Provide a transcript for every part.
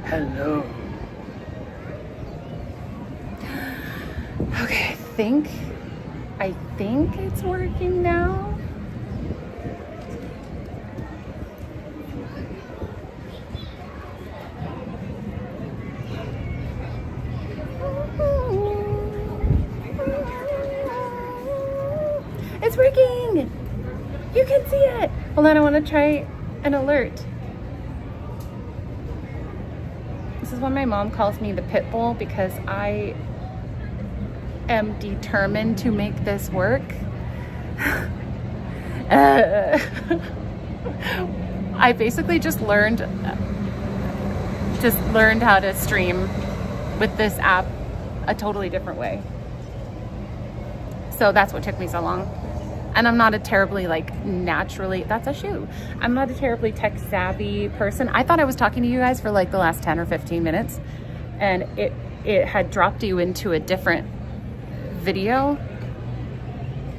Hello. Okay, I think it's working now. It's working! You can see it! Hold on, I want to try an alert. This is when my mom calls me the pit bull because I am determined to make this work. I basically just learned how to stream with this app a totally different way. So that's what took me so long. And I'm not a terribly naturally, that's a shoe. I'm not a terribly tech savvy person. I thought I was talking to you guys for like the last 10 or 15 minutes and it had dropped you into a different video.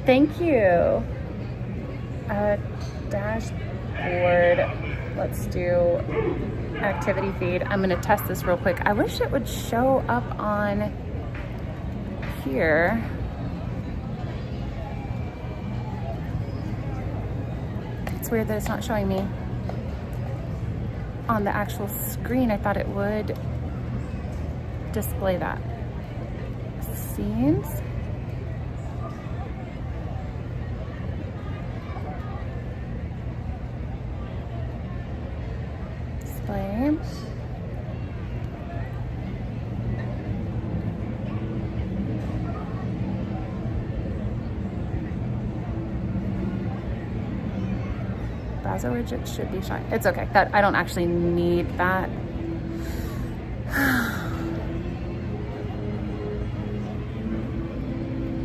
Thank you. Dashboard. Let's do activity feed. I'm gonna test this real quick. I wish it would show up on here. It's weird that it's not showing me on the actual screen. I thought it would display that. Scenes. Display. Browser widget should be showing. It's okay. That I don't actually need that.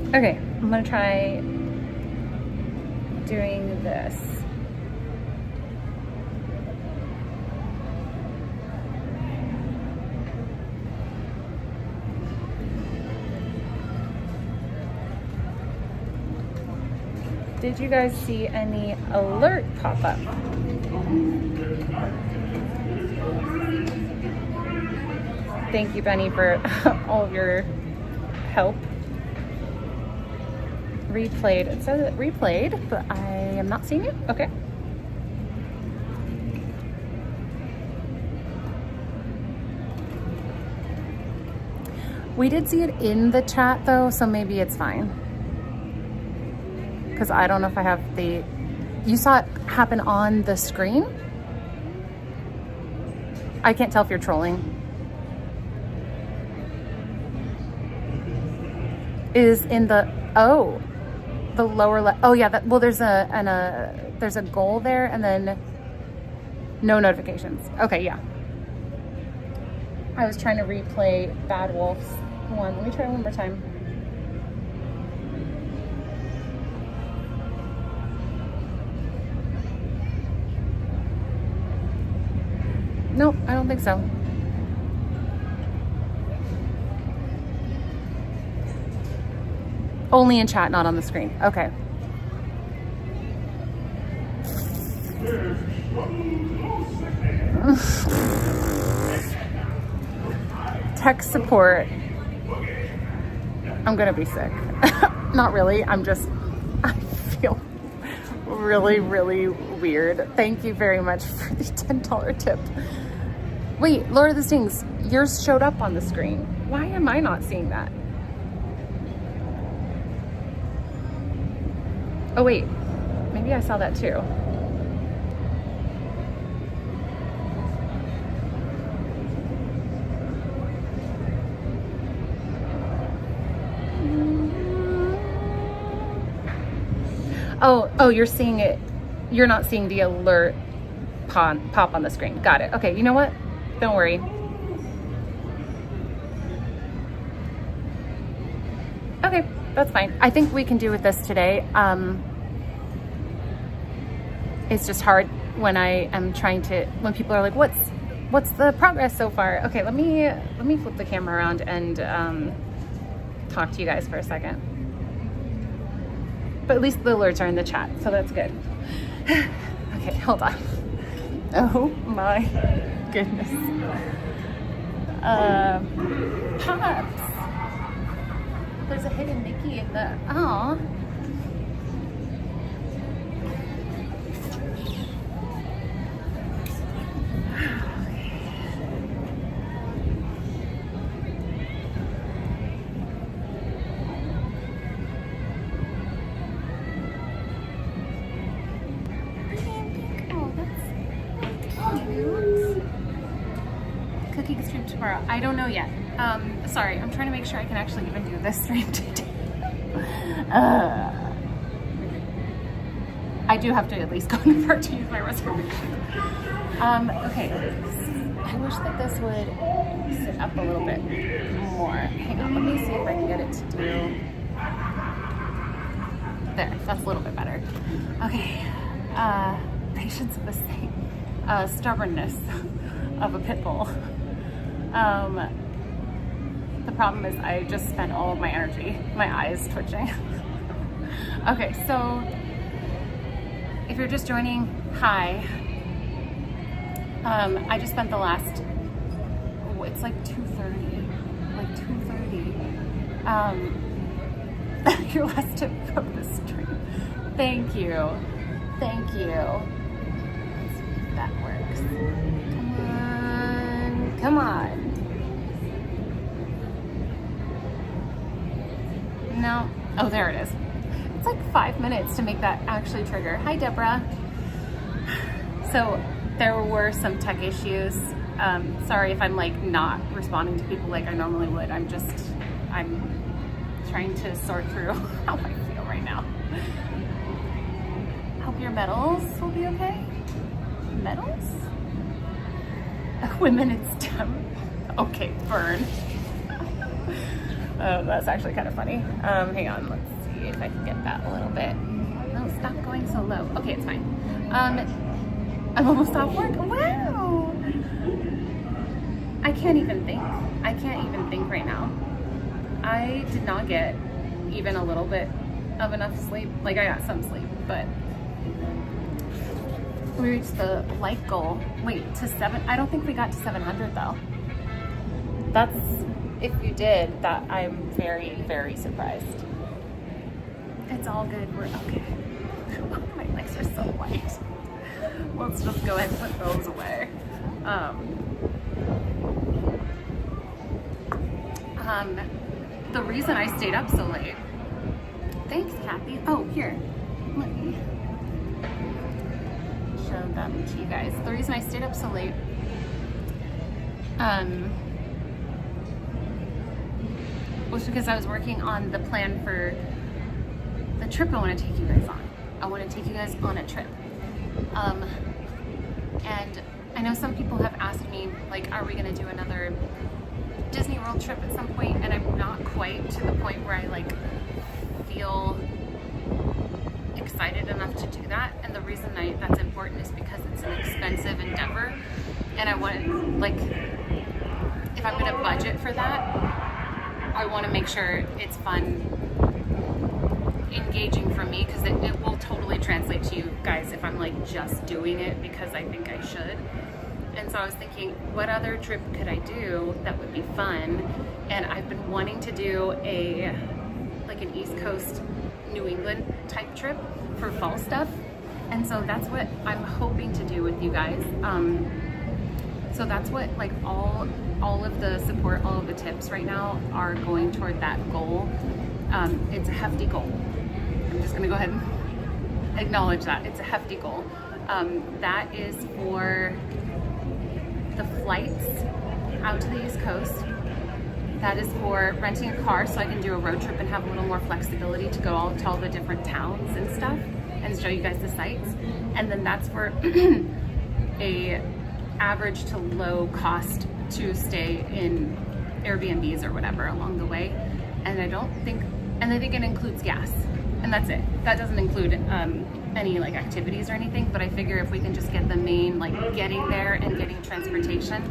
Okay, I'm gonna try doing this. Did you guys see any alert pop up? Thank you, Benny, for all of your help. Replayed. It says it replayed, but I am not seeing it. Okay. We did see it in the chat though, so maybe it's fine. Because I don't know if I have the... You saw it happen on the screen? I can't tell if you're trolling. Is in the... Oh. The lower left. Oh yeah, well there's a goal there and then no notifications. Okay, yeah. I was trying to replay Bad Wolves. Hold on, let me try one more time. Nope, I don't think so. Only in chat, not on the screen. Okay. Tech support. I'm gonna be sick. Not really, I feel really, really weird. Thank you very much for the $10 tip. Wait, Lord of the Stings, yours showed up on the screen. Why am I not seeing that? Oh wait, maybe I saw that too. Oh, you're seeing it. You're not seeing the alert pop on the screen. Got it. Okay, you know what? Don't worry. Okay, that's fine. I think we can do with this today. It's just hard when I am trying to, when people are like, what's the progress so far? Okay, let me flip the camera around and talk to you guys for a second. But at least the alerts are in the chat, so that's good. Okay, hold on. Oh my goodness. Pops. There's a hidden Mickey in the, oh. Cooking stream tomorrow. I don't know yet. Sorry, I'm trying to make sure I can actually even do this stream today. I do have to at least go in the park to use my reservation. Okay. I wish that this would sit up a little bit more. Hang on, let me see if I can get it to do. There, that's a little bit better. Okay. Patience of a saint. Stubbornness of a pit bull. The problem is I just spent all of my energy, my eyes twitching. Okay, so if you're just joining, hi. I just spent the last, it's like 2:30, like 2:30. Your last tip from the stream. Thank you. Thank you. Let's see if that works. Come on. Come on. No. Oh, there it is. It's like 5 minutes to make that actually trigger. Hi, Deborah. So there were some tech issues. Sorry if I'm like not responding to people like I normally would. I'm trying to sort through how I feel right now. Hope your medals will be okay. Medals? Women in STEM. Okay, burn. Oh, that's actually kind of funny. Hang on, let's see if I can get that a little bit. No, stop going so low. Okay, it's fine. I'm almost off work. Wow! I can't even think. I can't even think right now. I did not get even a little bit of enough sleep. Like, I got some sleep, but we reached the like goal. Wait, to 7? I don't think we got to 700 though. That's, if you did, that I'm very, very surprised. It's all good. We're okay. My legs are so white. Let's just go ahead and put those away. The reason I stayed up so late. Thanks, Kathy. Oh, here. Let me show them to you guys. The reason I stayed up so late, was because I was working on the plan for the trip I want to take you guys on. I want to take you guys on a trip. And I know some people have asked me, like, are we going to do another Disney World trip at some point? And I'm not quite to the point where I like feel excited enough to do that. And the reason that's important is because it's an expensive endeavor, and I want, like, if I'm going to budget for that, I want to make sure it's fun, engaging for me, because it will totally translate to you guys if I'm like just doing it because I think I should. And so I was thinking, what other trip could I do that would be fun? And I've been wanting to do like an East Coast New England type trip for fall stuff. And so that's what I'm hoping to do with you guys. So that's what, like, all of the support, all of the tips right now are going toward that goal. It's a hefty goal. I'm just gonna go ahead and acknowledge that. It's a hefty goal. That is for the flights out to the East Coast. That is for renting a car so I can do a road trip and have a little more flexibility to go out to all the different towns and stuff and show you guys the sights. And then that's for a average to low cost to stay in Airbnbs or whatever along the way. And I think it includes gas, and that's it. That doesn't include any like activities or anything, but I figure if we can just get the main, like, getting there and getting transportation.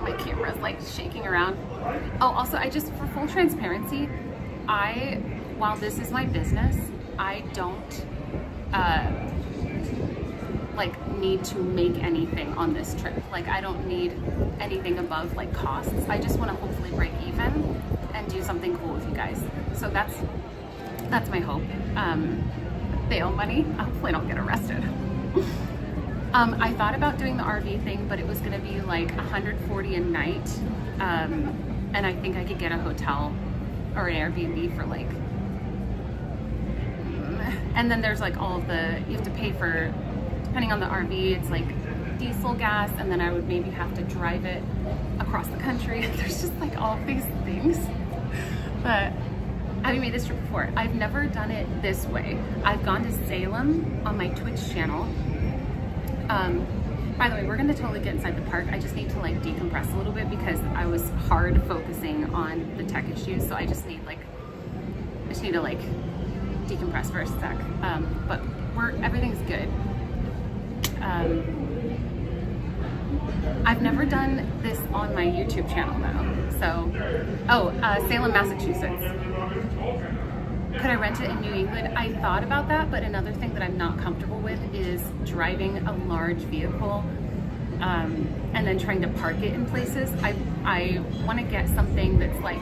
My camera's like shaking around. Oh, also, for full transparency, while this is my business, I don't like need to make anything on this trip. Like I don't need anything above like costs. I just want to hopefully break even and do something cool with you guys. So that's my hope. Bail money. Hopefully I don't get arrested. I thought about doing the RV thing, but it was gonna be like $140 a night. And I think I could get a hotel or an Airbnb for like, and then there's like all of the, you have to pay for, depending on the RV, it's like diesel gas, and then I would maybe have to drive it across the country. There's just like all these things. But having made this trip before, I've never done it this way. I've gone to Salem on my Twitch channel. By the way, we're gonna totally get inside the park. I just need to like decompress a little bit because I was hard focusing on the tech issues. So I just need to like decompress for a sec. But everything's good. I've never done this on my YouTube channel though. So, Salem, Massachusetts. Could I rent it in New England? I thought about that, but another thing that I'm not comfortable with is driving a large vehicle and then trying to park it in places. I want to get something that's like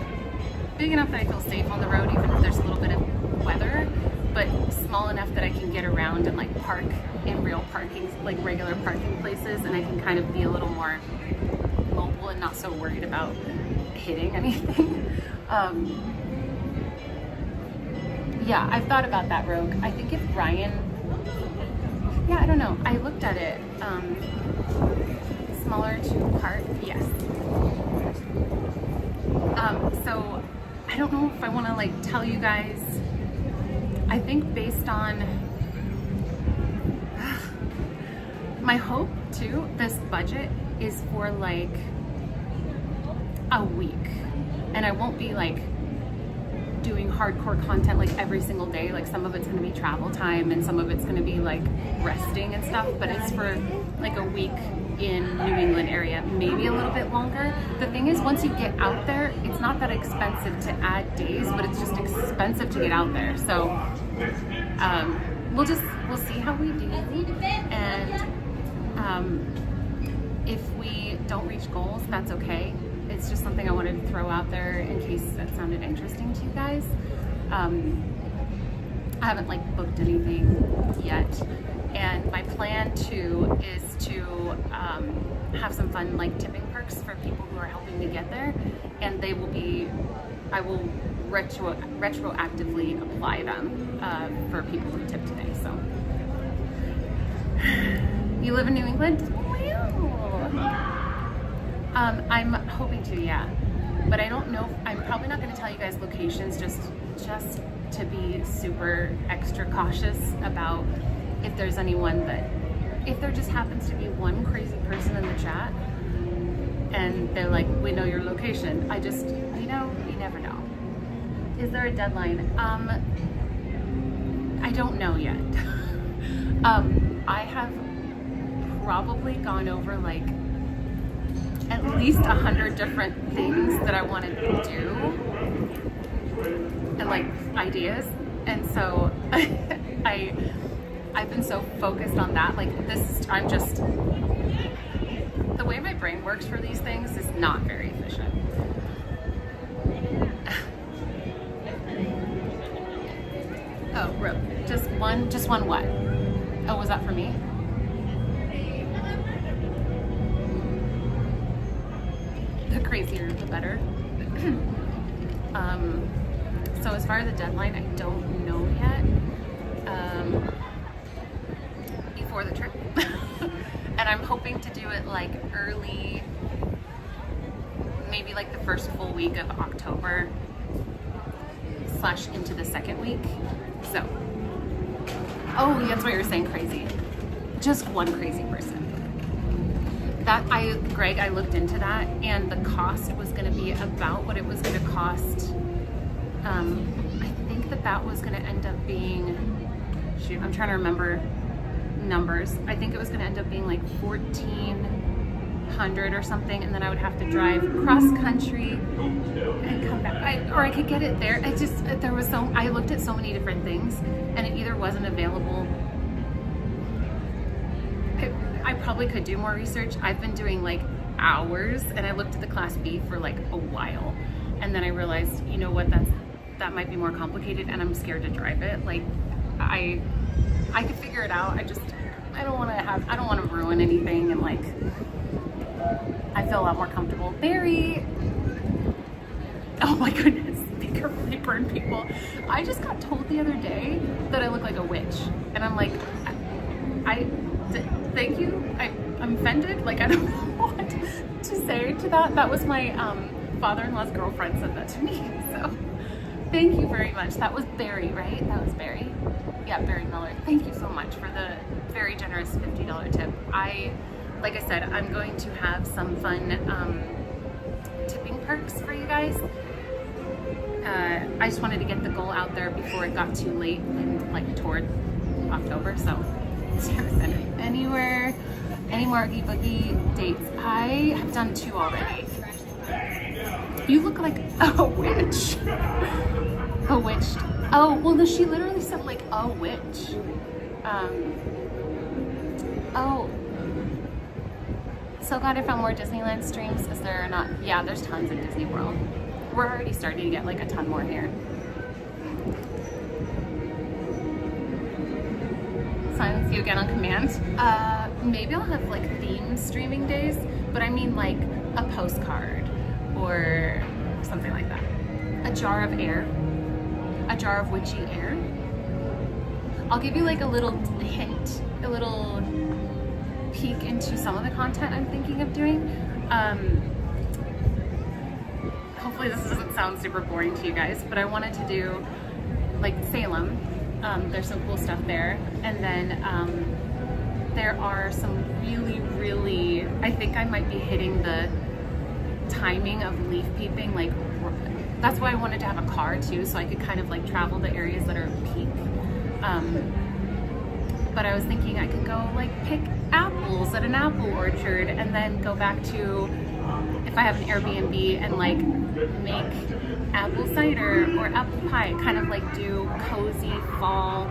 big enough that I feel safe on the road, even if there's a little bit of weather, but small enough that I can get around and like park in real parking, like regular parking places, and I can kind of be a little more mobile and not so worried about hitting anything. Yeah, I've thought about that, Rogue. I think if Ryan, yeah, I don't know. I looked at it. Smaller to park, yes. So I don't know if I want to like tell you guys. I think based on my hope too, this budget is for like a week, and I won't be like doing hardcore content like every single day. Like some of it's going to be travel time and some of it's going to be like resting and stuff, but it's for like a week in New England area, maybe a little bit longer. The thing is, once you get out there, it's not that expensive to add days, but it's just expensive to get out there. So we'll see how we do, and if we don't reach goals, that's okay. It's just something I wanted to throw out there in case that sounded interesting to you guys. I haven't like booked anything yet, and my plan too is to have some fun like tipping perks for people who are helping me get there, and they will be, I will retroactively apply them for people who tipped today. So you live in New England? Wow. I'm hoping to, yeah, but I don't know. I'm probably not going to tell you guys locations, just to be super extra cautious about if there's anyone that, if there just happens to be one crazy person in the chat and they're like, we know your location. I just, you never know. Is there a deadline? I don't know yet. I have probably gone over like at least 100 different things that I want to do and like ideas, and so I've been so focused on that. Like I'm just, the way my brain works for these things is not very efficient. Oh, rope. Just one what? Oh, was that for me? The crazier, the better. So as far as the deadline, I don't know yet. Before the trip. And I'm hoping to do it like early, maybe like the first full week of October / into the second week. So, oh, that's what you were saying, crazy. Just one crazy person. Greg, I looked into that, and the cost was going to be about what it was going to cost. I think that was going to end up being, shoot, I'm trying to remember numbers. I think it was going to end up being like $1,400 or something, and then I would have to drive cross country and come back. Or I could get it there. I looked at so many different things, and it either wasn't available probably could do more research. I've been doing like hours, and I looked at the Class B for like a while, and then I realized, you know what, that might be more complicated, and I'm scared to drive it. Like I could figure it out. I don't want to ruin anything, and like I feel a lot more comfortable. Barry, oh my goodness, speaker really burned people. I just got told the other day that I look like a witch, and I'm like, thank you. I'm offended. Like I don't know what to say to that. That was my father-in-law's girlfriend said that to me. So thank you very much. That was Barry, right? That was Barry. Yeah, Barry Miller. Thank you so much for the very generous $50 tip. Like I said, I'm going to have some fun tipping perks for you guys. I just wanted to get the goal out there before it got too late and like toward October. So anywhere, any Margie Boogie dates. I have done 2 already. You look like a witch. A witch. Oh, well, no, she literally said like a witch. Oh. So glad I found more Disneyland streams. Is there not? Yeah, there's tons in Disney World. We're already starting to get like a ton more here. Silence you again on command. Maybe I'll have like themed streaming days, but I mean like a postcard or something like that. A jar of air. A jar of witchy air. I'll give you like a little hint, a little peek into some of the content I'm thinking of doing. Hopefully this doesn't sound super boring to you guys, but I wanted to do like Salem. There's some cool stuff there. And then there are some really, I think I might be hitting the timing of leaf peeping. Like that's why I wanted to have a car too, so I could kind of like travel the areas that are peak. But I was thinking I could go like pick apples at an apple orchard and then go back to, if I have an Airbnb, and like make apple cider or apple pie, kind of like do cozy fall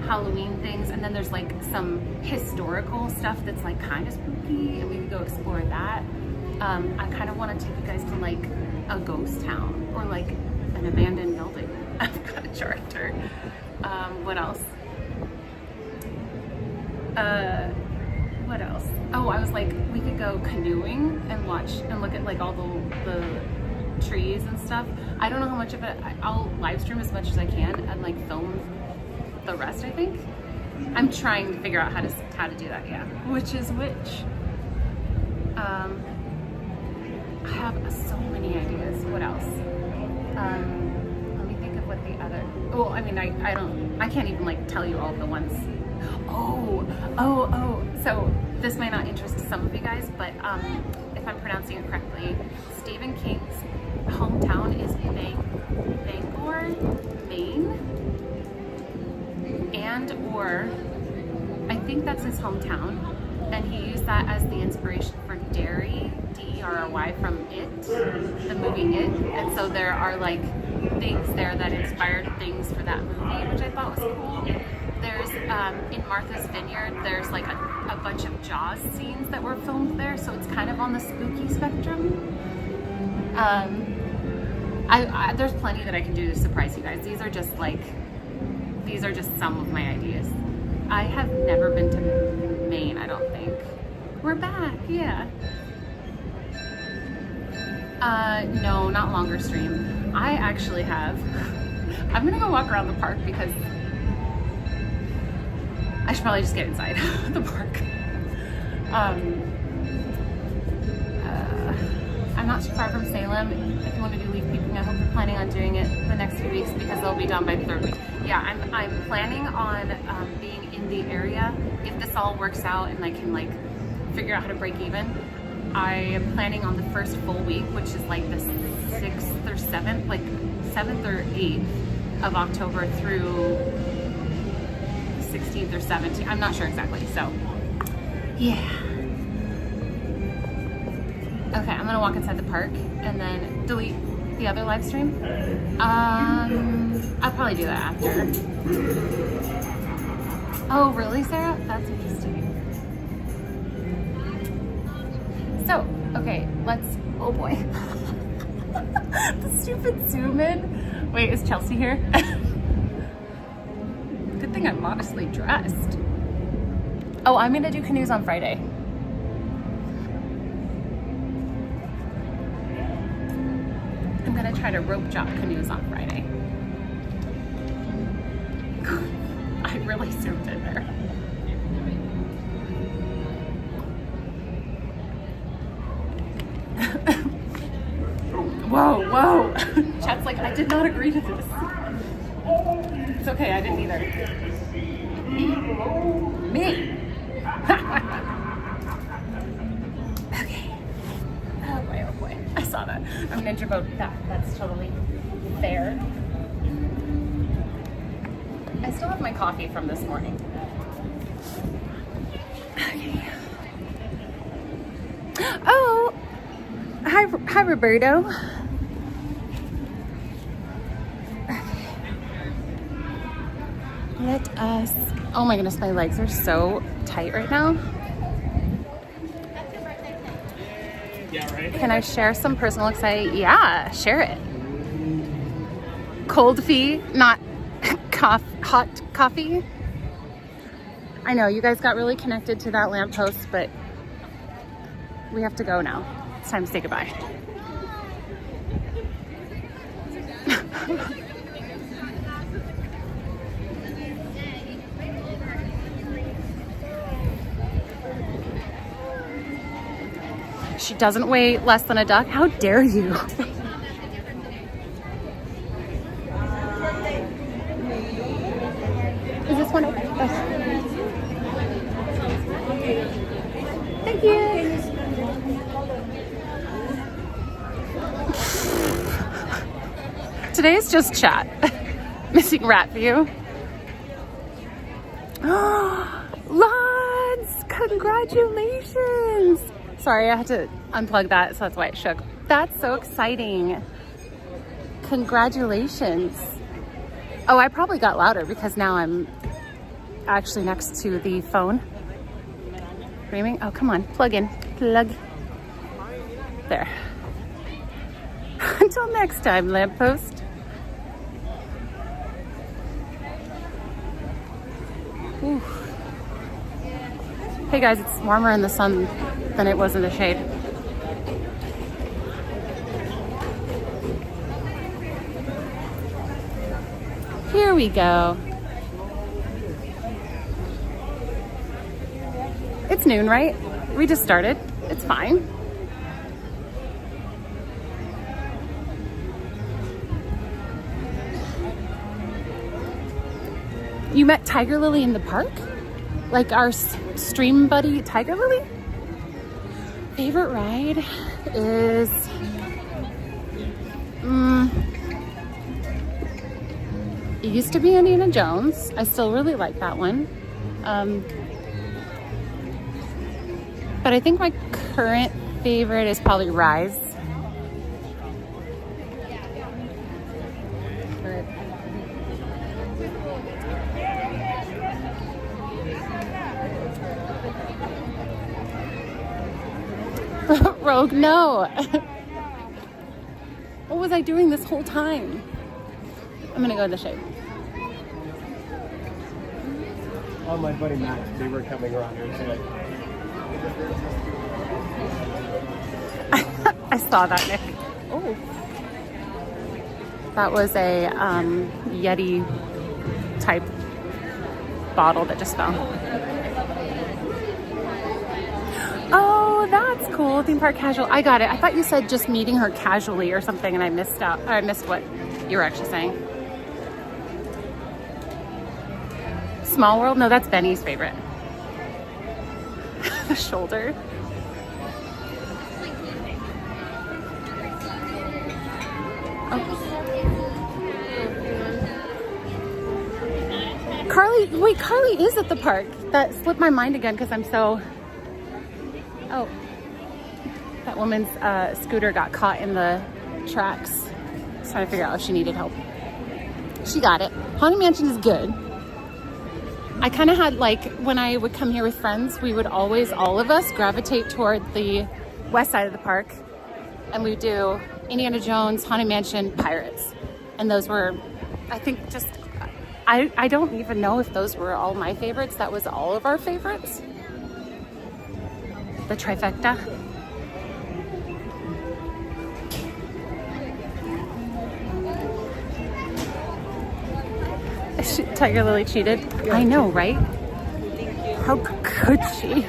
Halloween things. And then there's like some historical stuff that's like kind of spooky, and we could go explore that. I kind of want to take you guys to like a ghost town or like an abandoned building. I've got a character. What else? What else? Oh, I was like, we could go canoeing and watch and look at like all the trees and stuff. I don't know how much of it. I'll live stream as much as I can and like film the rest. I think I'm trying to figure out how to do that. Yeah, which is which. I have so many ideas. What else? Let me think of what the other. Well, I mean, I can't even like tell you all the ones. Oh. So this might not interest some of you guys, but if I'm pronouncing it correctly, Stephen King's hometown is Bangor, Maine, or I think that's his hometown, and he used that as the inspiration for Derry, D-E-R-R-Y, from It, the movie It, and so there are like things there that inspired things for that movie, which I thought was cool. There's, in Martha's Vineyard, there's like a bunch of Jaws scenes that were filmed there, so it's kind of on the spooky spectrum. There's plenty that I can do to surprise you guys. These are just some of my ideas. I have never been to Maine, I don't think. We're back, yeah. No, not longer stream. I actually have. I'm gonna go walk around the park because I should probably just get inside the park. I'm not too far from Salem. If you want to do leaf peeping, I hope you're planning on doing it the next few weeks because they'll be done by the 3rd week. Yeah, I'm planning on being in the area. If this all works out and I can like figure out how to break even, I am planning on the first full week, which is like the 6th or 7th, like 7th or 8th of October through 16th or 17th. I'm not sure exactly. So, yeah. Okay, I'm gonna walk inside the park and then delete the other live stream. I'll probably do that after. Oh, really, Sarah? That's interesting. So, okay, let's, oh boy. The stupid zoom in. Wait, is Chelsea here? Good thing I'm modestly dressed. Oh, I'm gonna do canoes on Friday. I'm gonna try to rope drop canoes on Friday. I really zoomed in there. Whoa, whoa. Chat's like, I did not agree to this. It's okay, I didn't either. Me. Okay. Oh boy. I saw that. I'm Ninja Boat. That's totally fair. I still have my coffee from this morning. Okay. Oh, hi Roberto. Let us, oh my goodness, my legs are so tight right now. Yeah, right. Can I share some personal excitement? Yeah, share it. Cold fee, not hot coffee. I know you guys got really connected to that lamppost, but we have to go now. It's time to say goodbye. She doesn't weigh less than a duck. How dare you? Is this one open? Oh. Thank you. Today's just chat. Missing rat view. Lads, congratulations. Sorry, I had to unplug that, so that's why it shook. That's so exciting. Congratulations. Oh, I probably got louder because now I'm actually next to the phone. Screaming. Oh, come on, plug in, plug. There. Until next time, lamppost. Ooh. Hey guys, it's warmer in the sun than it was in the shade. Here we go. It's noon, right? We just started. It's fine. You met Tiger Lily in the park? Like our stream buddy, Tiger Lily? Favorite ride is... it used to be Indiana Jones. I still really like that one. But I think my current favorite is probably Rise. Rogue, no. What was I doing this whole time? I'm gonna go in the shade. Oh, my buddy Matt, they were coming around here today. I saw that, Nick. Oh. That was a Yeti type bottle that just fell. Oh, that's cool. Theme park casual. I got it. I thought you said just meeting her casually or something, and I missed out. Or I missed what you were actually saying. Small World? No, that's Benny's favorite. The shoulder. Oh. Carly, wait, Carly is at the park. That slipped my mind again because I'm so... Oh, that woman's scooter got caught in the tracks. I was trying to figure out if she needed help. She got it. Haunted Mansion is good. I kind of had like, when I would come here with friends, we would always, all of us, gravitate toward the west side of the park, and we do Indiana Jones, Haunted Mansion, Pirates. And those were, I think, just, I don't even know if those were all my favorites. That was all of our favorites. The trifecta. Tiger Lily cheated. I know, right? How could she?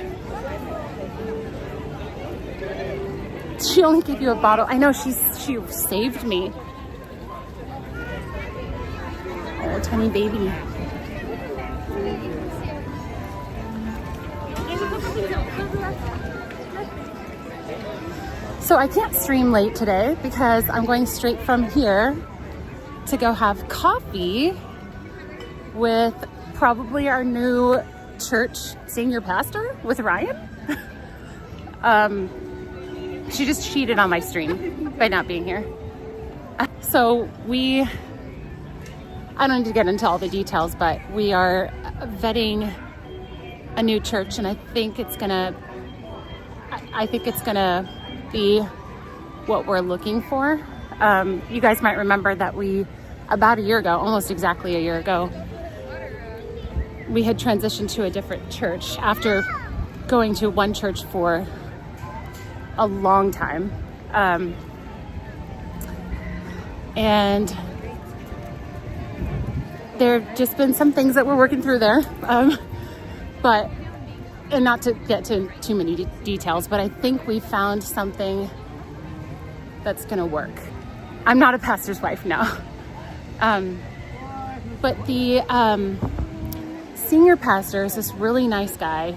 She only gave you a bottle. I know, she saved me. Oh, tiny baby. So I can't stream late today because I'm going straight from here to go have coffee with probably our new church senior pastor with Ryan. She just cheated on my stream by not being here. So I don't need to get into all the details, but we are vetting a new church, and I think it's gonna be what we're looking for. You guys might remember that about a year ago, almost exactly a year ago, we had transitioned to a different church after going to one church for a long time. And there have just been some things that we're working through there. And not to get to too many details, but I think we found something that's gonna work. I'm not a pastor's wife now. But the senior pastor is this really nice guy,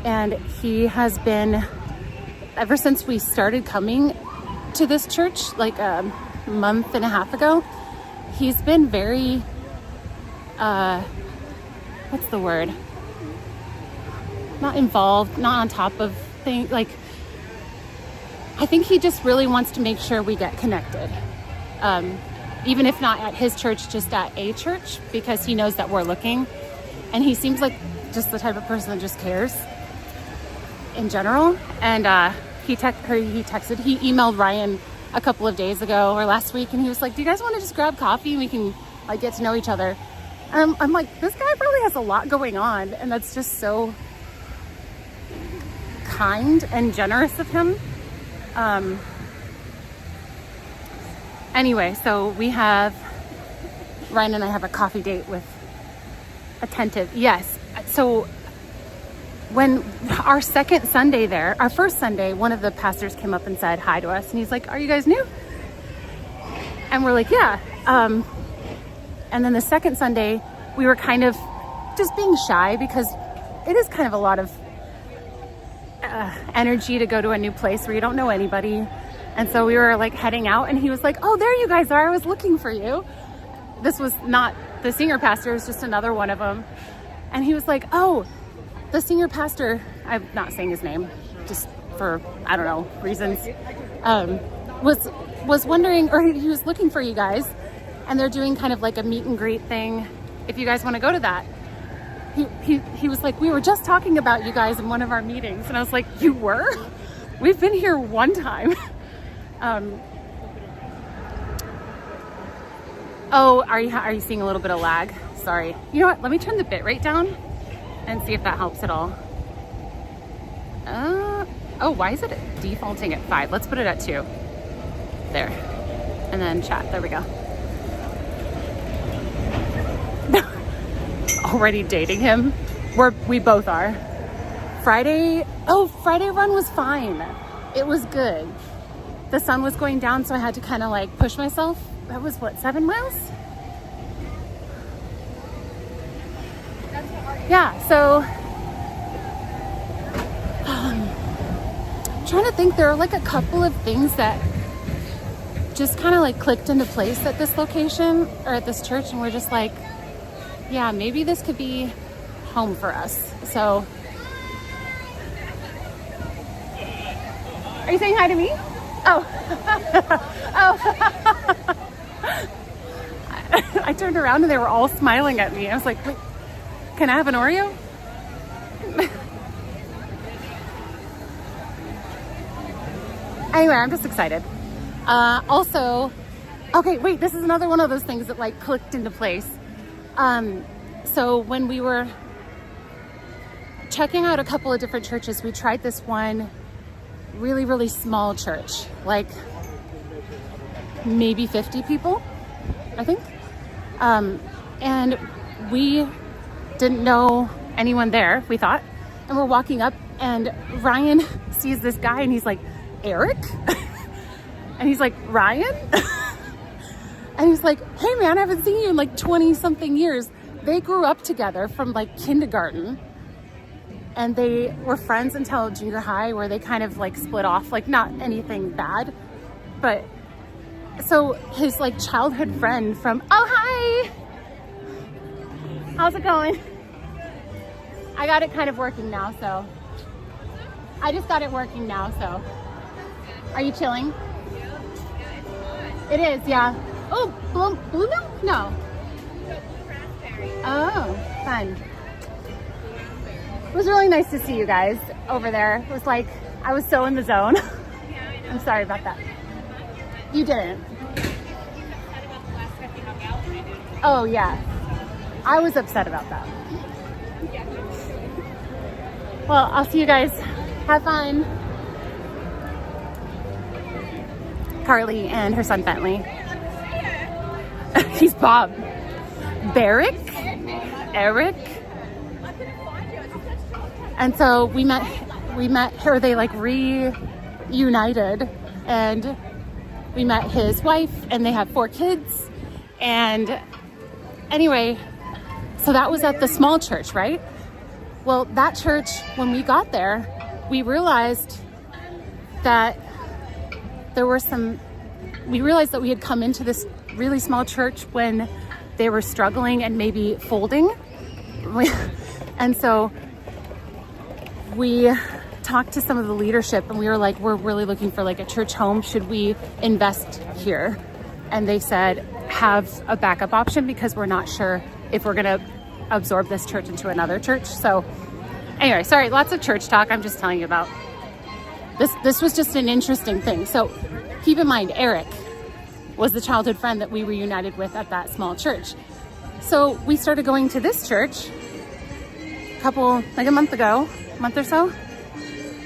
and he has been, ever since we started coming to this church like a month and a half ago, he's been very, what's the word? Not involved, not on top of things. Like, I think he just really wants to make sure we get connected. Even if not at his church, just at a church, because he knows that we're looking. And he seems like just the type of person that just cares in general. And he emailed Ryan a couple of days ago or last week, and he was like, do you guys want to just grab coffee and we can like get to know each other? And I'm like, this guy probably has a lot going on, and that's just so kind and generous of him. Anyway, so Ryan and I have a coffee date with Attentive. Yes. So when our second Sunday there, our first Sunday, one of the pastors came up and said hi to us, and he's like, are you guys new? And we're like, yeah. And then the second Sunday, we were kind of just being shy because it is kind of a lot of energy to go to a new place where you don't know anybody. And so we were like heading out, and he was like, oh, there you guys are. I was looking for you. This was not the senior pastor, it was just another one of them. And he was like, oh, the senior pastor, I'm not saying his name, just for, I don't know, reasons, was wondering, or he was looking for you guys, and they're doing kind of like a meet and greet thing, if you guys want to go to that. He was like, we were just talking about you guys in one of our meetings. And I was like, you were? We've been here one time. Oh, are you seeing a little bit of lag? Sorry. You know what? Let me turn the bit rate down and see if that helps at all. Oh, why is it defaulting at 5? Let's put it at 2. There. And then chat. There we go. Already dating him? We both are. Friday run was fine. It was good. The sun was going down, so I had to kind of like push myself. That was what, 7 miles? Yeah, so I'm trying to think. There are like a couple of things that just kind of like clicked into place at this location or at this church, and we're just like, yeah, maybe this could be home for us. So, are you saying hi to me? Oh. Oh. I turned around and they were all smiling at me. I was like, wait, can I have an Oreo? Anyway, I'm just excited. Also, okay, wait, this is another one of those things that like clicked into place. So when we were checking out a couple of different churches, we tried this one really, really small church, like maybe 50 people, I think. And we didn't know anyone there, we thought. And we're walking up and Ryan sees this guy and he's like, Eric? And he's like, Ryan? And he's like, hey man, I haven't seen you in like 20 something years. They grew up together from like kindergarten and they were friends until junior high where they kind of like split off, like not anything bad, but so his like childhood friend from, oh hi, how's it going? I got it kind of working now, so I just got it working now, so are you chilling? It is, yeah. Oh, blue milk? No. Oh, fun. It was really nice to see you guys over there. It was like, I was so in the zone. I'm sorry about that. You didn't. Oh, yeah. I was upset about that. Well, I'll see you guys. Have fun. Carly and her son Bentley. He's Bob. Barrick? Eric? And so we met her, they like reunited, and we met his wife and they have 4 kids. And anyway, so that was at the small church, right? Well, that church, when we got there, we realized that we realized that we had come into this really small church when they were struggling and maybe folding. And so we talked to some of the leadership and we were like, we're really looking for like a church home. Should we invest here? And they said, have a backup option because we're not sure if we're gonna absorb this church into another church. So anyway, sorry, lots of church talk. I'm just telling you about this was just an interesting thing. So keep in mind, Eric was the childhood friend that we reunited with at that small church. So we started going to this church a month or so.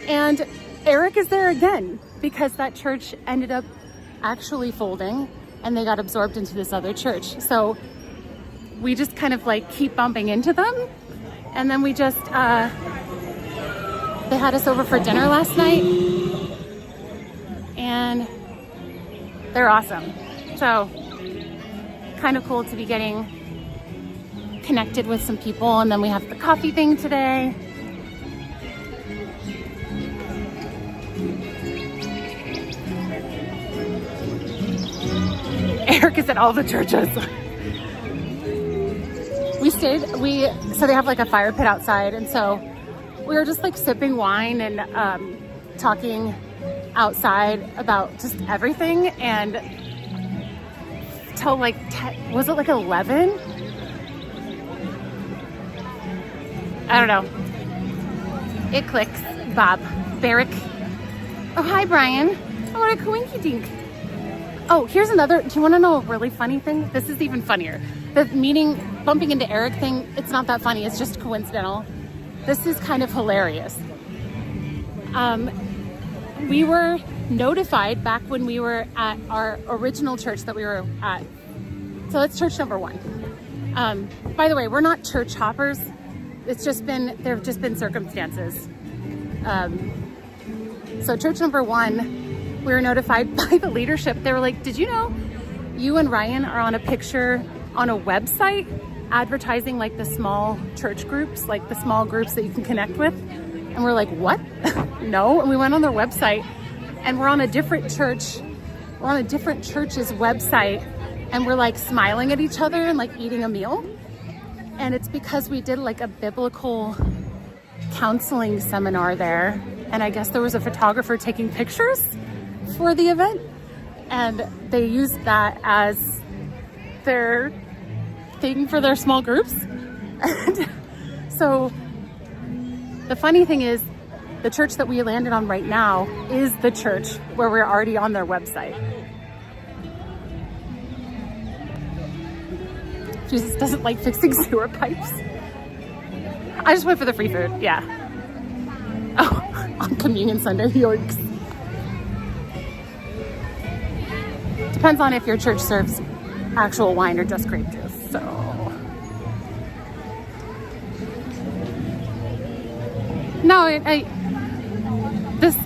And Eric is there again because that church ended up actually folding and they got absorbed into this other church. So we just kind of like keep bumping into them. And then we just, they had us over for dinner last night and they're awesome. So kind of cool to be getting connected with some people. And then we have the coffee thing today. Eric is at all the churches. So they have like a fire pit outside. And so we were just like sipping wine and talking outside about just everything. And till like, was it like 11? I don't know. It clicks. Bob. Barrick. Oh, hi, Brian. Oh, what a coinky dink. Oh, here's another. Do you want to know a really funny thing? This is even funnier. The bumping into Eric thing, it's not that funny. It's just coincidental. This is kind of hilarious. We were notified back when we were at our original church that we were at. So that's church number 1. By the way, we're not church hoppers. There have just been circumstances. So church number 1, we were notified by the leadership. They were like, did you know you and Ryan are on a picture on a website advertising like the small church groups, like the small groups that you can connect with? And we're like, what? No. And we went on their website and we're on a different church. We're on a different church's website and we're like smiling at each other and like eating a meal. And it's because we did like a biblical counseling seminar there. And I guess there was a photographer taking pictures for the event. And they used that as their thing for their small groups. And so the funny thing is, the church that we landed on right now is the church where we're already on their website. Jesus doesn't like fixing sewer pipes. I just went for the free food, yeah. Oh, on Communion Sunday, yoinks. Depends on if your church serves actual wine or just grape juice, so. No,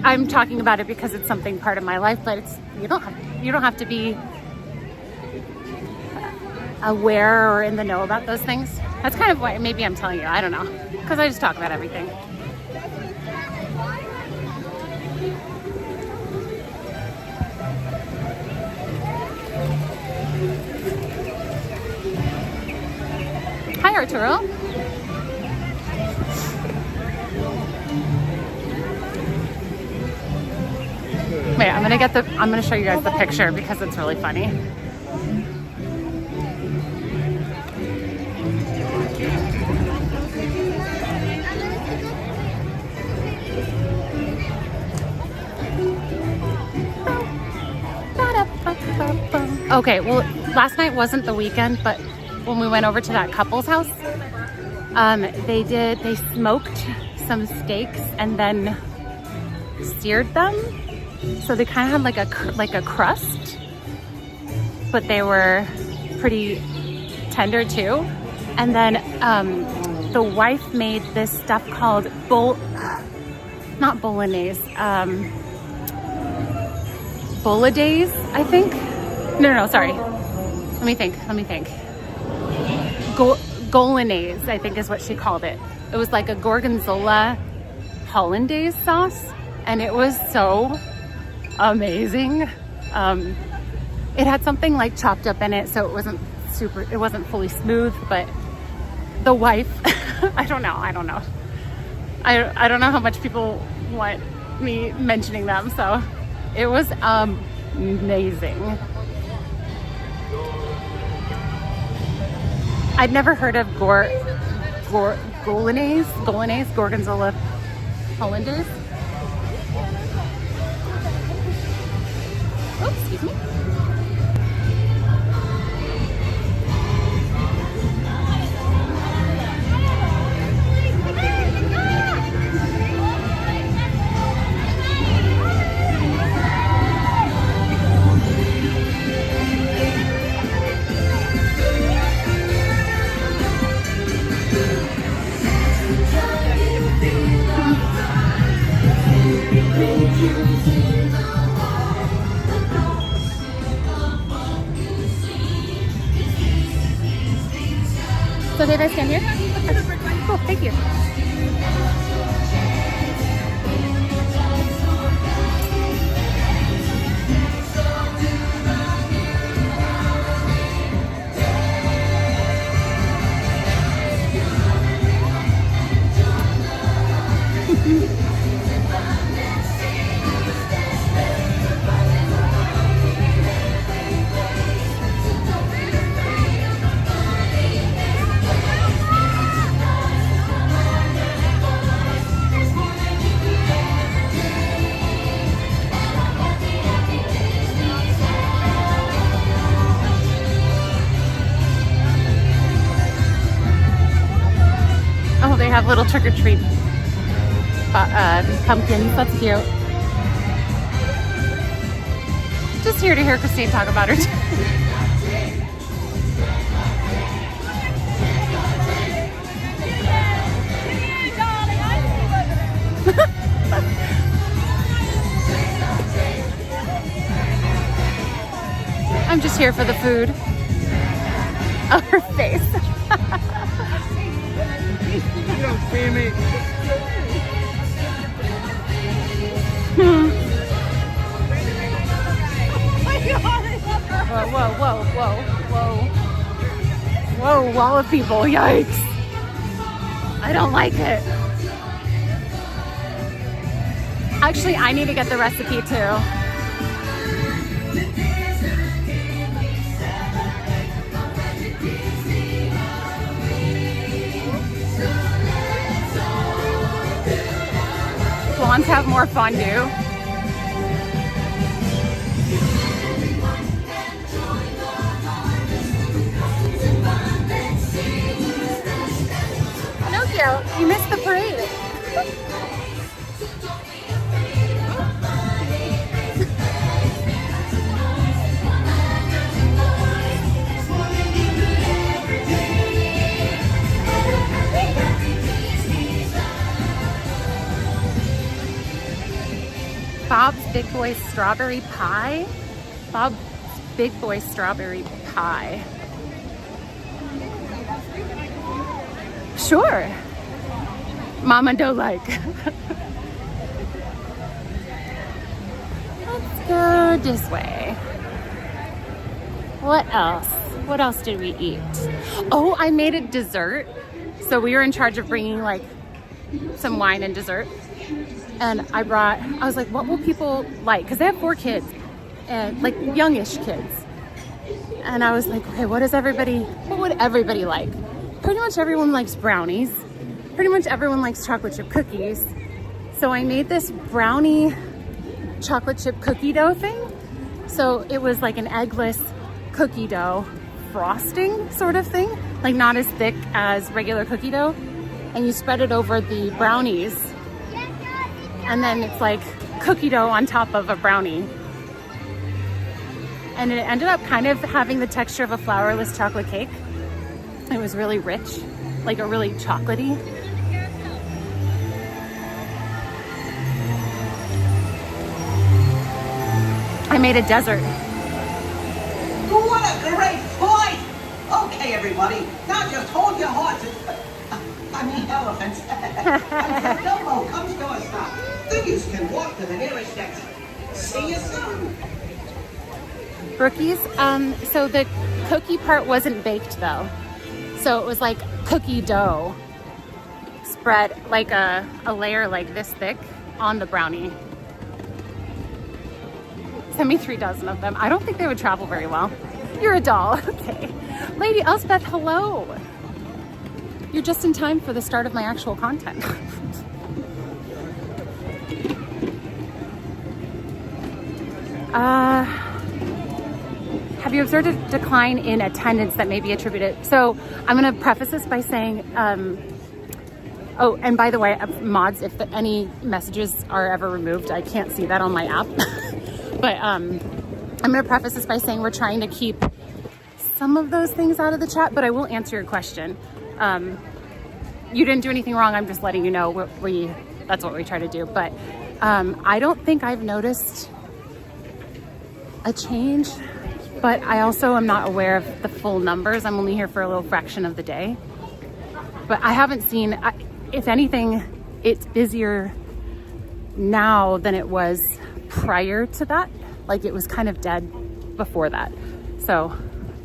I'm talking about it because it's something part of my life, but you don't have to be aware or in the know about those things. That's kind of why maybe I'm telling you. I don't know, because I just talk about everything. Hi, Arturo. Wait, I'm gonna show you guys the picture because it's really funny. Okay, well, last night wasn't the weekend, but when we went over to that couple's house, they smoked some steaks and then seared them. So they kind of had like a crust, but they were pretty tender too. And then the wife made this stuff called not bolognese, bolognese, I think. No, sorry. Let me think. Golanaise, I think is what she called it. It was like a gorgonzola hollandaise sauce, and it was so amazing. It had something like chopped up in it, so it wasn't fully smooth, but the wife, I don't know. I don't know how much people want me mentioning them, so it was amazing. I'd never heard of Golanaise, gorgonzola hollandaise. Oh, excuse me. So did I stand here? Cool, thank you. Oh, they have little trick-or-treat pumpkins. That's cute. Just here to hear Christine talk about her. I'm just here for the food. Oh, her face. You don't see me. Whoa, wall of people, yikes. I don't like it. Actually, I need to get the recipe too. wants to have more fondue. Pinocchio, you missed the parade. Bob's Big Boy Strawberry Pie. Bob's Big Boy Strawberry Pie. Sure. Mama don't like. Let's go this way. What else? What else did we eat? Oh, I made a dessert. So we were in charge of bringing like some wine and dessert. And I was like, what will people like? Because they have 4 kids and like youngish kids. And I was like, okay, what would everybody like? Pretty much everyone likes brownies. Pretty much everyone likes chocolate chip cookies. So I made this brownie chocolate chip cookie dough thing. So it was like an eggless cookie dough frosting sort of thing. Like not as thick as regular cookie dough. And you spread it over the brownies. And then it's like cookie dough on top of a brownie. And it ended up kind of having the texture of a flourless chocolate cake. It was really rich, like a really chocolatey. I made a desert. What a great point! Okay, everybody, now just hold your horses. I mean elephants. Until Dumbo comes to a stop. Then you can walk to the nearest exit. See you soon. Brookies, so the cookie part wasn't baked though. So it was like cookie dough spread like a layer like this thick on the brownie. Send me 3 dozen of them. I don't think they would travel very well. You're a doll, okay. Lady Elspeth, hello. You're just in time for the start of my actual content. Have you observed a decline in attendance that may be attributed? So I'm going to preface this by saying, oh, and by the way, mods, if any messages are ever removed, I can't see that on my app. But I'm going to preface this by saying we're trying to keep some of those things out of the chat, but I will answer your question. You didn't do anything wrong. I'm just letting you know that's what we try to do. But I don't think I've noticed a change, but I also am not aware of the full numbers. I'm only here for a little fraction of the day. But I haven't seen, if anything, it's busier now than it was prior to that. Like it was kind of dead before that. So,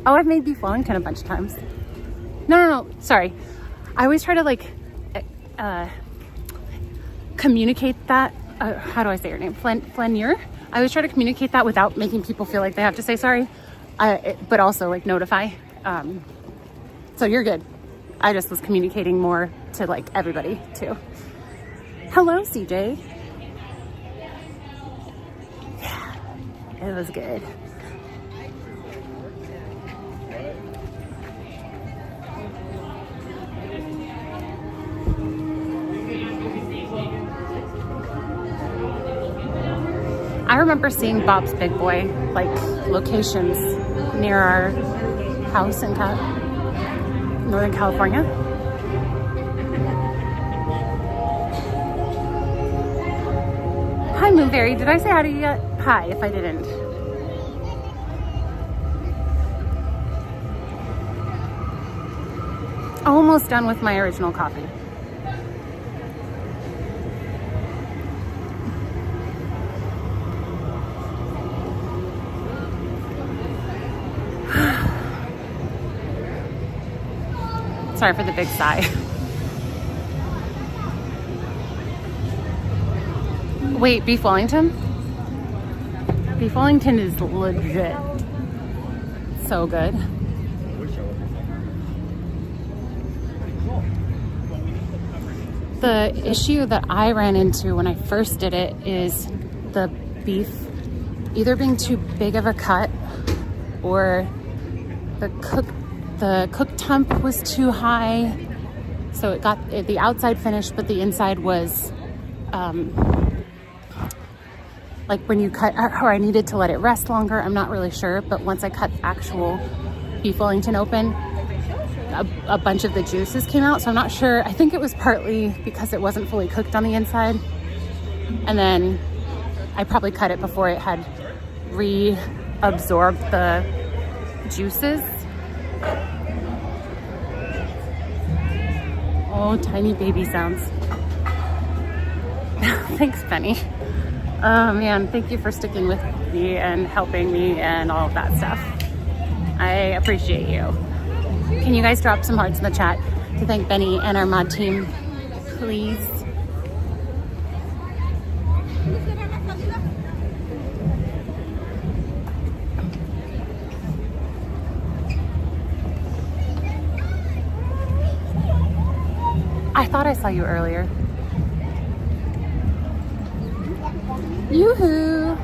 oh, I've made Beef Wellington a bunch of times. No, sorry. I always try to like communicate that. How do I say your name? Flanier? I always try to communicate that without making people feel like they have to say sorry, but also like notify. So you're good. I just was communicating more to like everybody too. Hello, CJ. Yeah, it was good. I remember seeing Bob's Big Boy, like locations near our house in Northern California. Hi, Moonberry. Did I say hi to you yet? Hi, if I didn't. Almost done with my original coffee. Sorry for the big sigh. Wait, Beef Wellington? Beef Wellington is legit so good. The issue that I ran into when I first did it is the beef either being too big of a cut or the cook temp was too high. So it got the outside finished, but the inside was like when you cut, or I needed to let it rest longer. I'm not really sure, but once I cut actual beef Wellington open, a bunch of the juices came out. So I'm not sure. I think it was partly because it wasn't fully cooked on the inside. And then I probably cut it before it had reabsorbed the juices. Oh, tiny baby sounds. Thanks, Penny. Oh man, thank you for sticking with me and helping me and all of that stuff. I appreciate you. Can you guys drop some hearts in the chat to thank Benny and our mod team, please? I thought I saw you earlier. Yoo-hoo!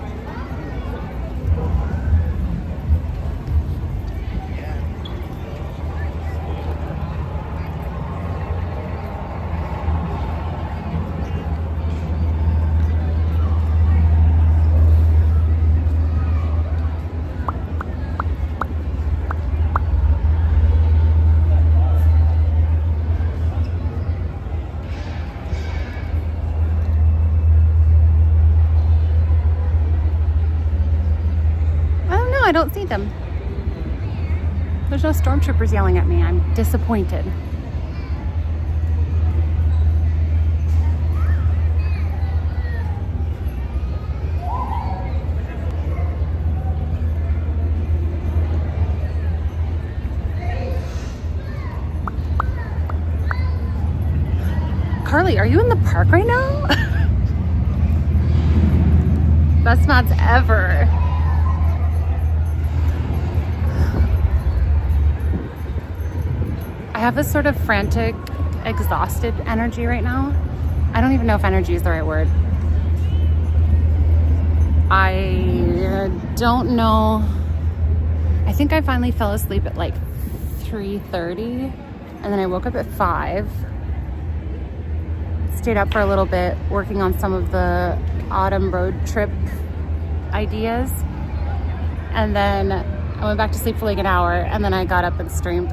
I don't see them. There's no stormtroopers yelling at me. I'm disappointed. Carly, are you in the park right now? Best mods ever. I have this sort of frantic, exhausted energy right now. I don't even know if energy is the right word. I don't know. I think I finally fell asleep at like 3:30 and then I woke up at 5. Stayed up for a little bit working on some of the autumn road trip ideas. And then I went back to sleep for like an hour and then I got up and streamed.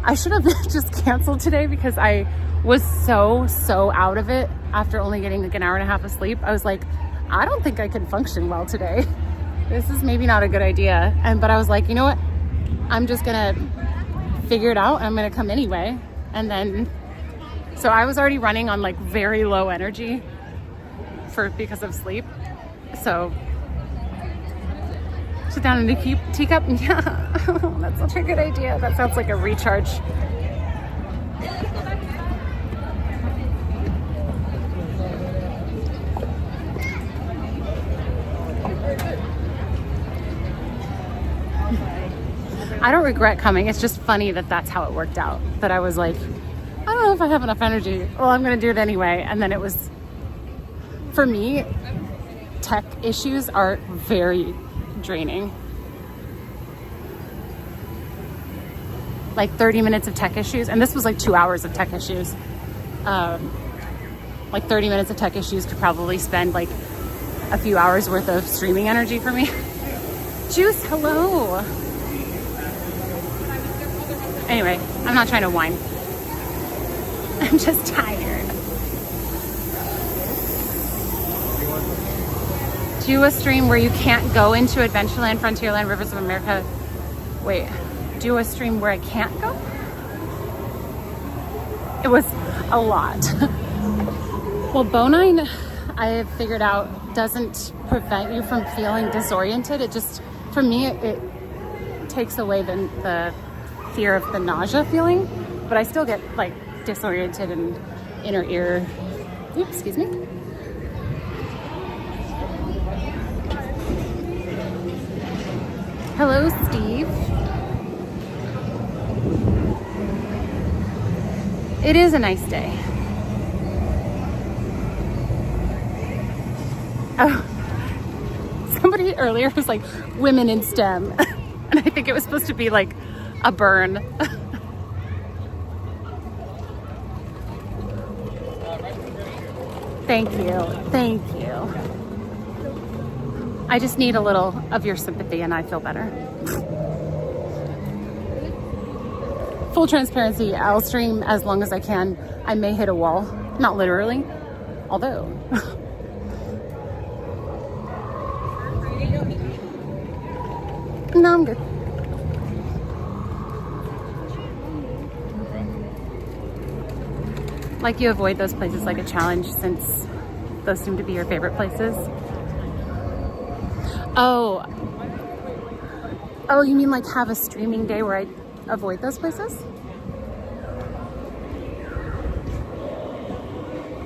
I should have just canceled today because I was so out of it after only getting like an hour and a half of sleep. I was like, I don't think I can function well today. This is maybe not a good idea. But I was like, you know what? I'm just gonna figure it out. I'm gonna come anyway. And then, so I was already running on like very low energy because of sleep. So sit down in the teacup. Yeah, that's such a good idea. That sounds like a recharge. I don't regret coming. It's just funny that that's how it worked out. That I was like, I don't know if I have enough energy. Well, I'm going to do it anyway. And then it was, for me, tech issues are very draining. Like 30 minutes of tech issues. And this was like 2 hours of tech issues. Like 30 minutes of tech issues could probably spend like a few hours worth of streaming energy for me. Juice, hello. Anyway, I'm not trying to whine. I'm just tired. Do a stream where you can't go into Adventureland, Frontierland, Rivers of America. Wait, do a stream where I can't go? It was a lot. Well, Bonine, I have figured out, doesn't prevent you from feeling disoriented. It just, for me, it takes away the fear of the nausea feeling, but I still get like disoriented and inner ear. Oops, excuse me. Hello, Steve. It is a nice day. Oh, somebody earlier was like, women in STEM. And I think it was supposed to be like a burn. Thank you. Thank you. I just need a little of your sympathy and I feel better. Full transparency, I'll stream as long as I can. I may hit a wall. Not literally, although. No, I'm good. Like you avoid those places like a challenge since those seem to be your favorite places. Oh, you mean like have a streaming day where I avoid those places?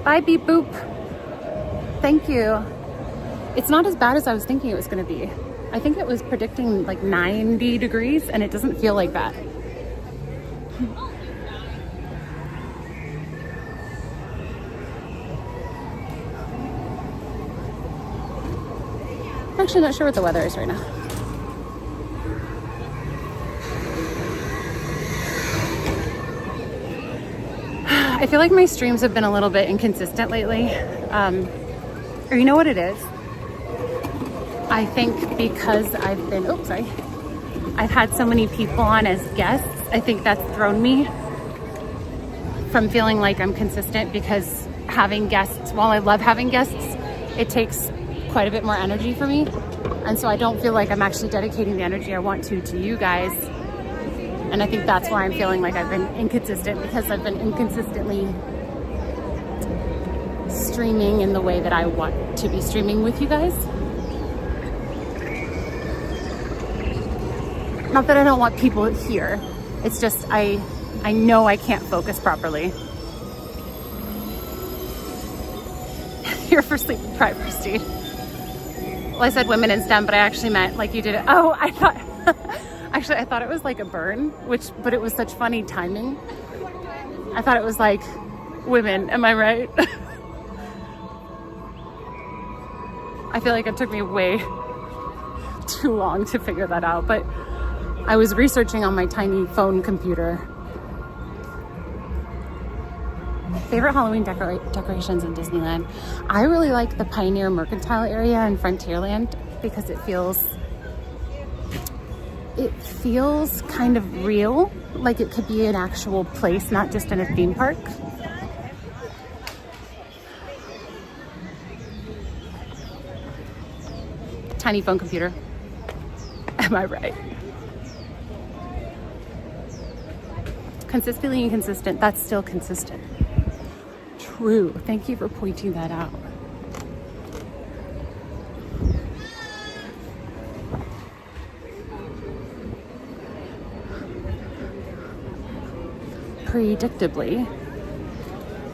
Bye, beep boop. Thank you. It's not as bad as I was thinking it was going to be. I think it was predicting like 90 degrees and it doesn't feel like that. I'm actually not sure what the weather is right now. I feel like my streams have been a little bit inconsistent lately. Or you know what it is? I think because I've had so many people on as guests, I think that's thrown me from feeling like I'm consistent, because having guests, while I love having guests, it takes quite a bit more energy for me. And so I don't feel like I'm actually dedicating the energy I want to you guys. And I think that's why I'm feeling like I've been inconsistent, because I've been inconsistently streaming in the way that I want to be streaming with you guys. Not that I don't want people here. It's just I know I can't focus properly. You're for sleep deprived, Christine. Well, I said women in STEM, but I actually meant like you did it. Oh, I thought actually I thought it was like a burn, but it was such funny timing. I thought it was like women. Am I right? I feel like it took me way too long to figure that out, but I was researching on my tiny phone computer. Favorite Halloween decorations in Disneyland. I really like the Pioneer Mercantile area in Frontierland because it feels kind of real, like it could be an actual place, not just in a theme park. Tiny phone computer. Am I right? Consistently inconsistent, that's still consistent. True. Thank you for pointing that out. Predictably,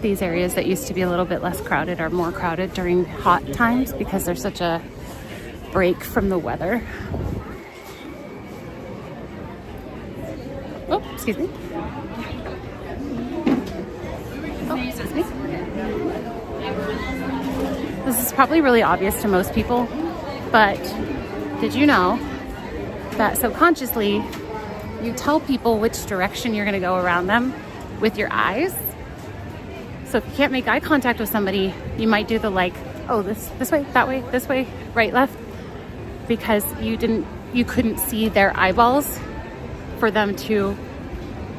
these areas that used to be a little bit less crowded are more crowded during hot times because there's such a break from the weather. Oh, excuse me. Excuse me. This is probably really obvious to most people, but did you know that subconsciously you tell people which direction you're going to go around them with your eyes? So if you can't make eye contact with somebody, you might do the like, oh, this way, that way, this way, right, left, because you couldn't see their eyeballs for them to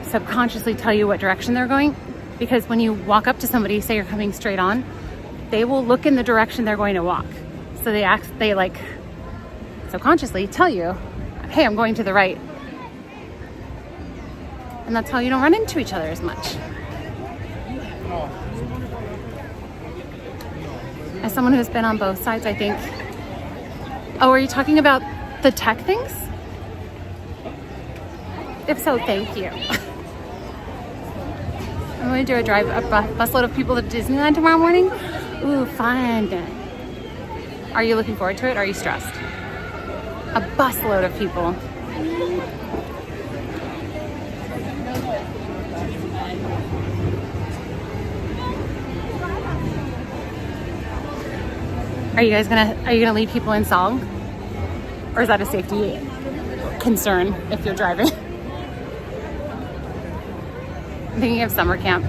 subconsciously tell you what direction they're going. Because when you walk up to somebody, say you're coming straight on, they will look in the direction they're going to walk. So they like subconsciously tell you, hey, I'm going to the right. And that's how you don't run into each other as much. As someone who's been on both sides, I think. Oh, are you talking about the tech things? If so, thank you. I'm going to do a busload of people to Disneyland tomorrow morning. Ooh, fun. Are you looking forward to it or are you stressed? A busload of people. Are you gonna lead people in song? Or is that a safety concern if you're driving? I'm thinking of summer camp.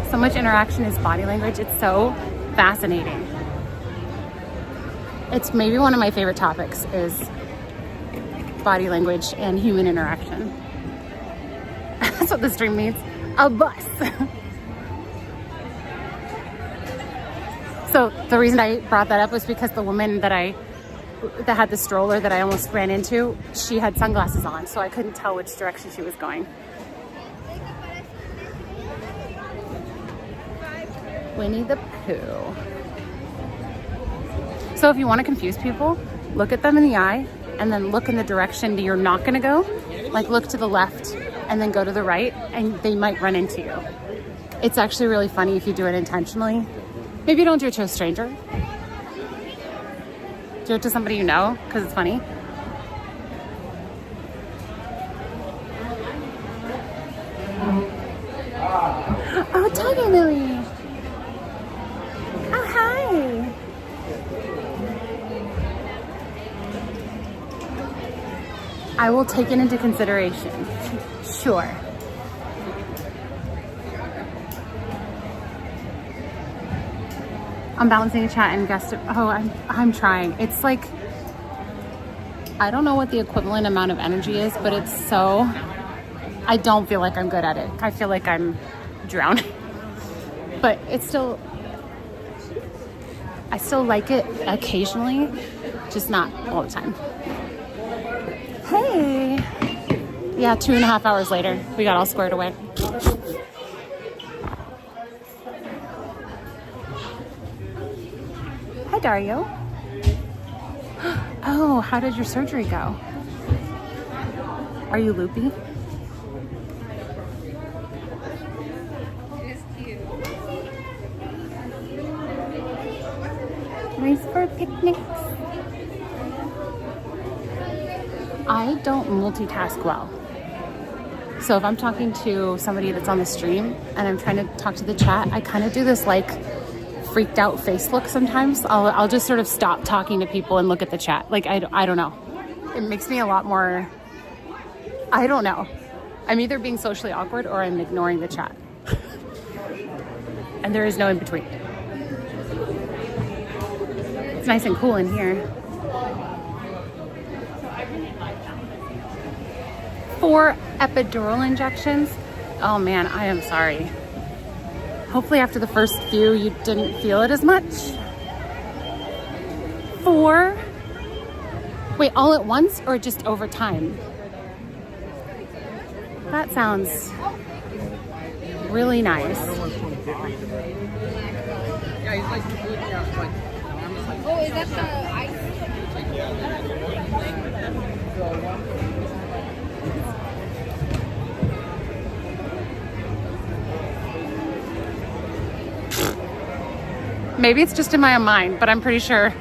So much interaction is body language. It's so fascinating. It's maybe one of my favorite topics is body language and human interaction. That's what this dream means. A bus. So the reason I brought that up was because the woman that had the stroller that I almost ran into, she had sunglasses on, so I couldn't tell which direction she was going. Winnie the Pooh. So if you want to confuse people, look at them in the eye and then look in the direction that you're not going to go. Like look to the left and then go to the right, and they might run into you. It's actually really funny if you do it intentionally. Maybe don't do it to a stranger. Do it to somebody you know, because it's funny. Oh, Tiger Lily. Oh, hi. I will take it into consideration. Sure. I'm balancing a chat and guest. Oh, I'm trying. It's like, I don't know what the equivalent amount of energy is, but it's so, I don't feel like I'm good at it. I feel like I'm drowning. But it's still, I still like it occasionally, just not all the time. Hey. Yeah, 2.5 hours later, we got all squared away. Hi, Dario. Oh, how did your surgery go? Are you loopy? Nice for picnics. I don't multitask well. So if I'm talking to somebody that's on the stream and I'm trying to talk to the chat, I kind of do this like freaked out face look sometimes. I'll just sort of stop talking to people and look at the chat. Like, I don't know. It makes me a lot more, I don't know. I'm either being socially awkward or I'm ignoring the chat. And there is no in between. It's nice and cool in here. 4 epidural injections. Oh man, I am sorry. Hopefully after the first few, you didn't feel it as much. 4? Wait, all at once or just over time? That sounds really nice. Oh, is that the ice? Maybe it's just in my own mind, but I'm pretty sure.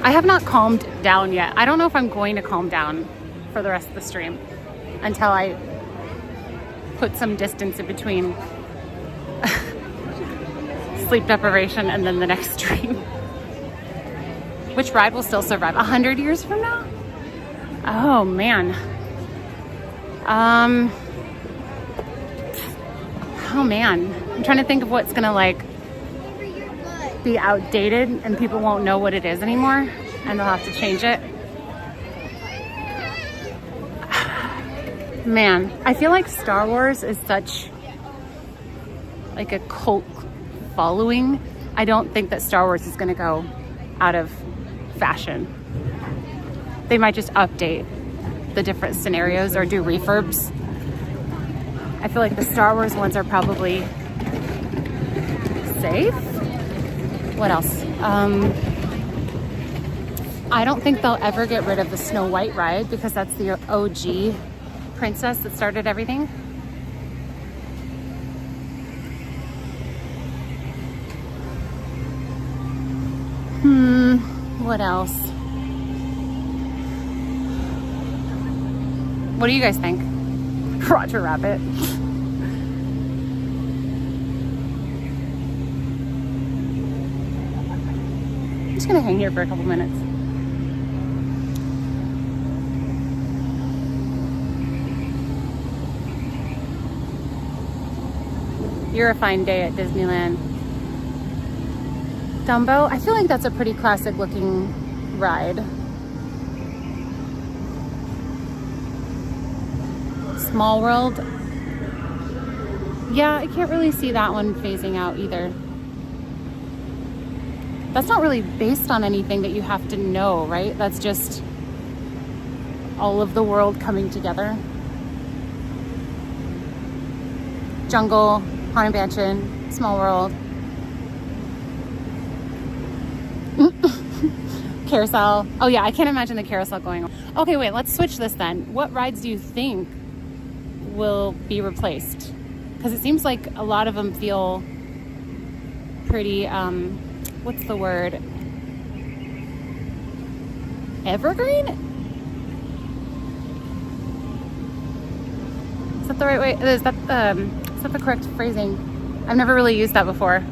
I have not calmed down yet. I don't know if I'm going to calm down for the rest of the stream until I put some distance in between sleep deprivation and then the next stream. Which ride will still survive? 100 years from now? Oh man. Oh man. I'm trying to think of what's gonna like be outdated and people won't know what it is anymore and they'll have to change it. Man, I feel like Star Wars is such like a cult following. I don't think that Star Wars is gonna go out of fashion. They might just update the different scenarios or do refurbs. I feel like the Star Wars ones are probably safe. What else? I don't think they'll ever get rid of the Snow White ride because that's the OG princess that started everything. What else? What do you guys think? Roger Rabbit. I'm just gonna hang here for a couple minutes. You're a fine day at Disneyland. Dumbo, I feel like that's a pretty classic looking ride. Small World. Yeah, I can't really see that one phasing out either. That's not really based on anything that you have to know, right? That's just all of the world coming together. Jungle, Haunted Mansion, Small World. Carousel. Oh yeah, I can't imagine the carousel going on. Okay, wait, let's switch this then. What rides do you think will be replaced? Because it seems like a lot of them feel pretty, what's the word? Evergreen? Is that the right way? Is that the correct phrasing? I've never really used that before.